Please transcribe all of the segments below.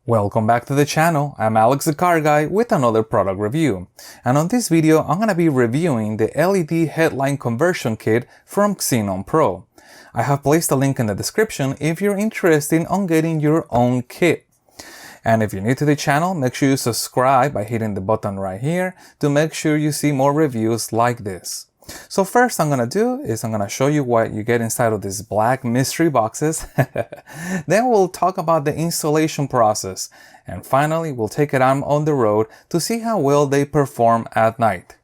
Welcome back to the channel. I'm Alex the Car Guy with another product review. And on this video, I'm going to be reviewing the LED headlight conversion kit from XenonPro. I have placed a link in the description if you're interested in getting your own kit. And if you're new to the channel, make sure you subscribe by hitting the button right here to make sure you see more reviews like this. So first I'm going to do is I'm going to show you what you get inside of these black mystery boxes. Then we'll talk about the installation process. And finally, we'll take it out on the road to see how well they perform at night.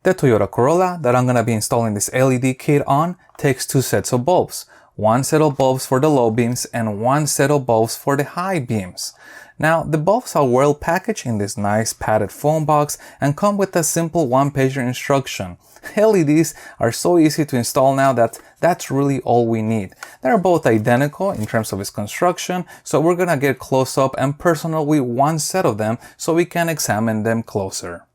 The Toyota Corolla that I'm going to be installing this LED kit on takes two sets of bulbs. One set of bulbs for the low beams and one set of bulbs for the high beams. Now, the bulbs are well packaged in this nice padded foam box and come with a simple one-pager instruction. LEDs are so easy to install now that that's really all we need. They're both identical in terms of its construction, so we're gonna get close up and personal with one set of them so we can examine them closer.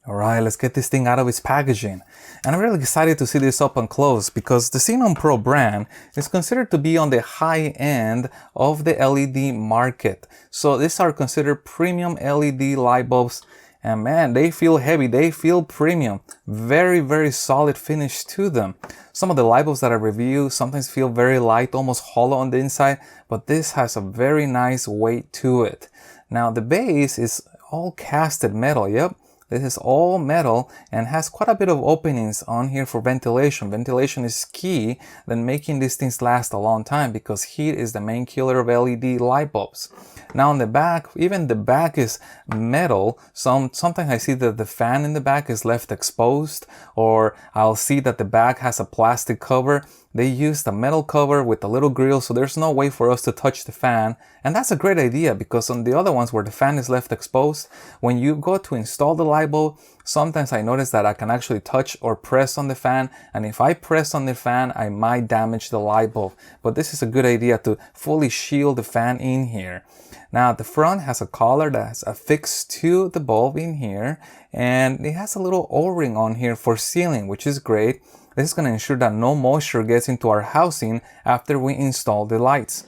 Alright, let's get this thing out of its packaging. And I'm really excited to see this up and close because the XenonPro brand is considered to be on the high end of the LED market. So these are considered premium LED light bulbs. And man, they feel heavy, they feel premium. Very, very solid finish to them. Some of the light bulbs that I review sometimes feel very light, almost hollow on the inside, but this has a very nice weight to it. Now the base is all casted metal, yep. This is all metal and has quite a bit of openings on here for ventilation. Ventilation is key in making these things last a long time because heat is the main killer of LED light bulbs. Now on the back, even the back is metal. Sometimes I see that the fan in the back is left exposed, or I'll see that the back has a plastic cover. They used a metal cover with a little grill, so there's no way for us to touch the fan. And that's a great idea because on the other ones where the fan is left exposed, when you go to install the light bulb, sometimes I notice that I can actually touch or press on the fan. And if I press on the fan, I might damage the light bulb. But this is a good idea to fully shield the fan in here. Now the front has a collar that's affixed to the bulb in here. And it has a little O-ring on here for sealing, which is great. This is going to ensure that no moisture gets into our housing after we install the lights.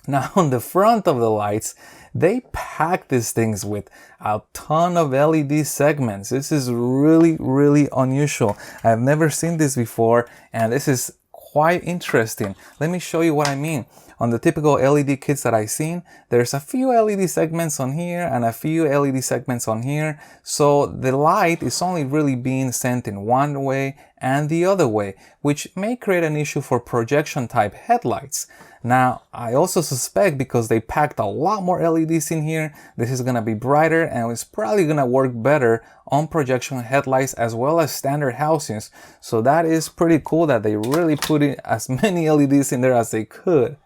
Now on the front of the lights, they pack these things with a ton of LED segments. This is really, really unusual. I've never seen this before, and this is quite interesting. Let me show you what I mean. On the typical LED kits that I've seen, there's a few LED segments on here and a few LED segments on here. So the light is only really being sent in one way and the other way, which may create an issue for projection type headlights. Now, I also suspect because they packed a lot more LEDs in here, this is gonna be brighter and it's probably gonna work better on projection headlights as well as standard housings. So that is pretty cool that they really put in as many LEDs in there as they could.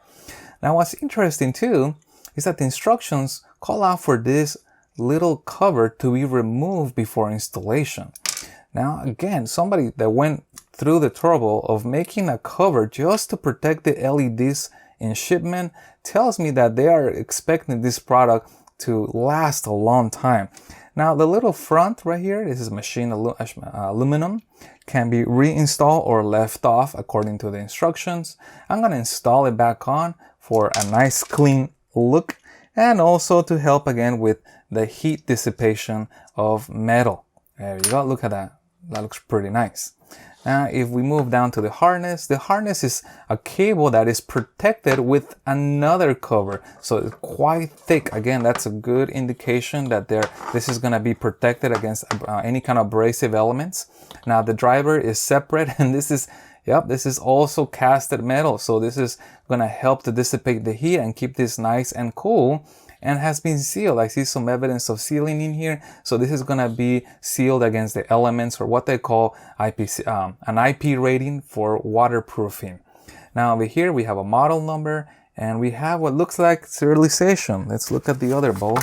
Now what's interesting too is that the instructions call out for this little cover to be removed before installation. Now again, somebody that went through the trouble of making a cover just to protect the LEDs in shipment tells me that they are expecting this product to last a long time. Now the little front right here, this is machined aluminum, can be reinstalled or left off according to the instructions. I'm going to install it back on for a nice clean look and also to help again with the heat dissipation of metal. There you go, look at that. That looks pretty nice. Now if we move down to the harness is a cable that is protected with another cover. So it's quite thick. Again, that's a good indication that this is going to be protected against any kind of abrasive elements. Now the driver is separate and this is also casted metal. So this is going to help to dissipate the heat and keep this nice and cool. And has been sealed. I see some evidence of sealing in here. So this is gonna be sealed against the elements or what they call an IP rating for waterproofing. Now over here we have a model number and we have what looks like serialization. Let's look at the other bulb.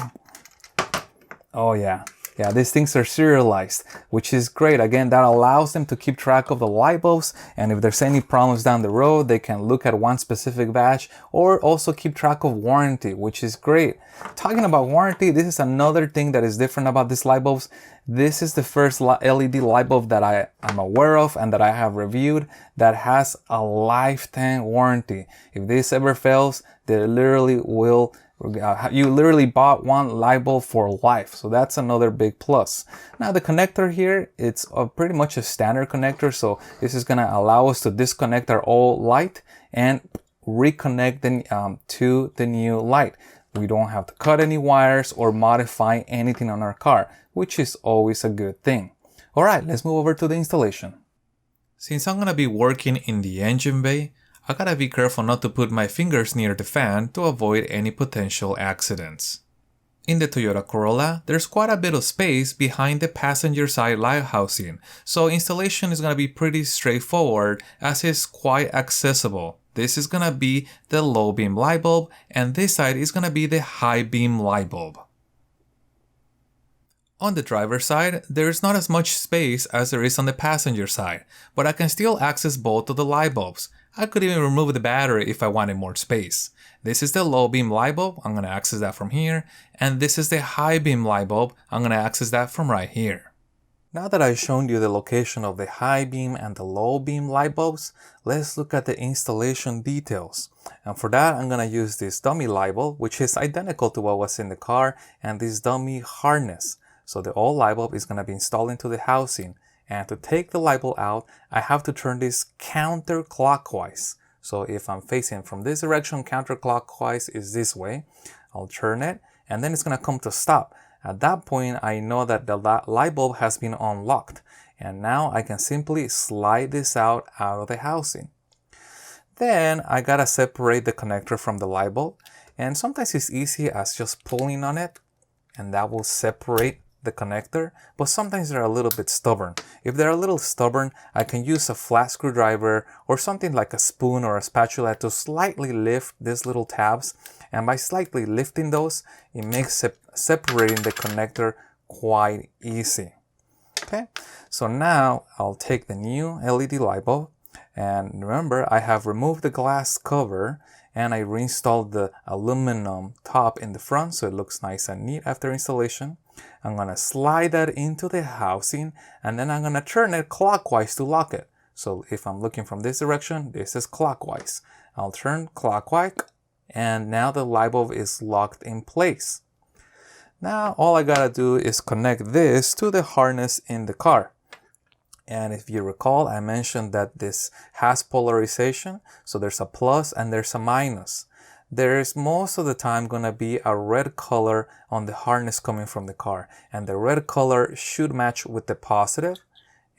Oh yeah. Yeah, these things are serialized, which is great. Again, that allows them to keep track of the light bulbs, and if there's any problems down the road, they can look at one specific batch or also keep track of warranty, which is great. Talking about warranty, this is another thing that is different about these light bulbs. This is the first LED light bulb that I am aware of and that I have reviewed that has a lifetime warranty. If this ever fails, they literally will You literally bought one light bulb for life, so that's another big plus. Now the connector here, it's pretty much a standard connector, so this is gonna allow us to disconnect our old light and reconnect to the new light. We don't have to cut any wires or modify anything on our car, which is always a good thing. All right, let's move over to the installation. Since I'm gonna be working in the engine bay, I gotta be careful not to put my fingers near the fan to avoid any potential accidents. In the Toyota Corolla, there's quite a bit of space behind the passenger side light housing, so installation is gonna be pretty straightforward as it's quite accessible. This is gonna be the low beam light bulb, and this side is gonna be the high beam light bulb. On the driver's side, there's not as much space as there is on the passenger side, but I can still access both of the light bulbs. I could even remove the battery if I wanted more space. This is the low beam light bulb, I'm going to access that from here, and this is the high beam light bulb, I'm going to access that from right here. Now that I've shown you the location of the high beam and the low beam light bulbs, let's look at the installation details. And for that, I'm going to use this dummy light bulb, which is identical to what was in the car, and this dummy harness. So the old light bulb is going to be installed into the housing, and to take the light bulb out, I have to turn this counterclockwise. So if I'm facing from this direction, counterclockwise is this way. I'll turn it, and then it's going to come to stop. At that point, I know that the light bulb has been unlocked, and now I can simply slide this out of the housing. Then I gotta separate the connector from the light bulb, and sometimes it's easy as just pulling on it, and that will separate the connector, but sometimes they're a little bit stubborn. If they're a little stubborn, I can use a flat screwdriver or something like a spoon or a spatula to slightly lift these little tabs, and by slightly lifting those, it makes separating the connector quite easy. Okay, so now I'll take the new LED light bulb, and remember I have removed the glass cover and I reinstalled the aluminum top in the front so it looks nice and neat after installation. I'm going to slide that into the housing, and then I'm going to turn it clockwise to lock it. So if I'm looking from this direction, this is clockwise. I'll turn clockwise, and now the light bulb is locked in place. Now all I gotta do is connect this to the harness in the car. And if you recall, I mentioned that this has polarization, so there's a plus and there's a minus. There is most of the time going to be a red color on the harness coming from the car, and the red color should match with the positive.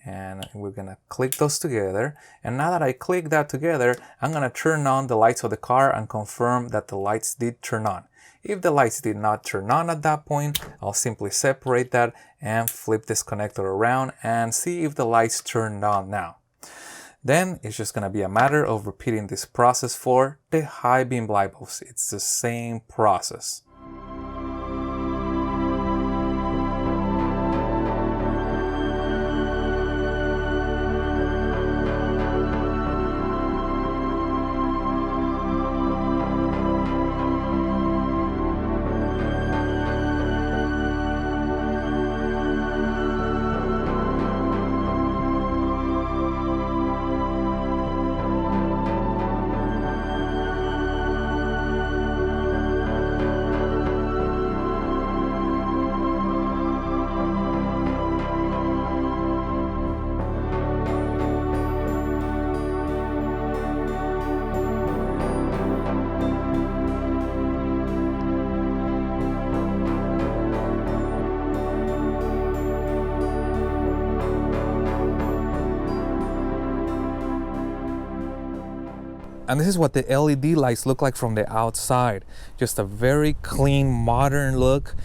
And we're going to click those together, and now that I click that together, I'm going to turn on the lights of the car and confirm that the lights did turn on. If the lights did not turn on at that point, I'll simply separate that and flip this connector around and see if the lights turned on now. Then it's just going to be a matter of repeating this process for the high beam light bulbs. It's the same process. And this is what the LED lights look like from the outside. Just a very clean, modern look,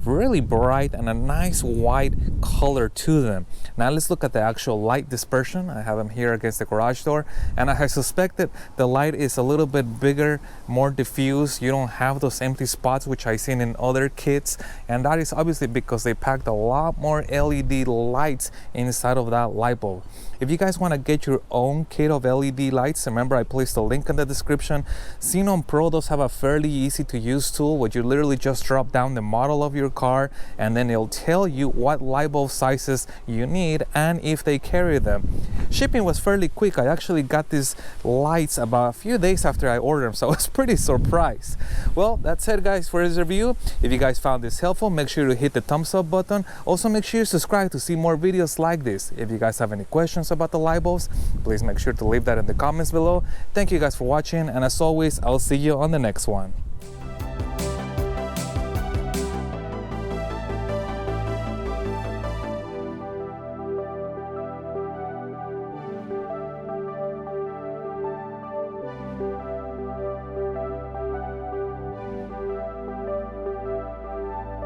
really bright, and a nice white color to them. Now let's look at the actual light dispersion. I have them here against the garage door, and I suspect that the light is a little bit bigger, more diffuse. You don't have those empty spots which I've seen in other kits, and that is obviously because they packed a lot more LED lights inside of that light bulb. If you guys want to get your own kit of LED lights, remember I placed a link in the description. XenonPro does have a fairly easy to use tool where you literally just drop down the model of your car, and then it'll tell you what light bulb sizes you need and if they carry them. Shipping was fairly quick. I actually got these lights about a few days after I ordered them, so I was pretty surprised. Well, that's it guys for this review. If you guys found this helpful, make sure to hit the thumbs up button. Also make sure you subscribe to see more videos like this. If you guys have any questions about the light bulbs, please make sure to leave that in the comments below. Thank you guys for watching, and as always, I'll see you on the next one.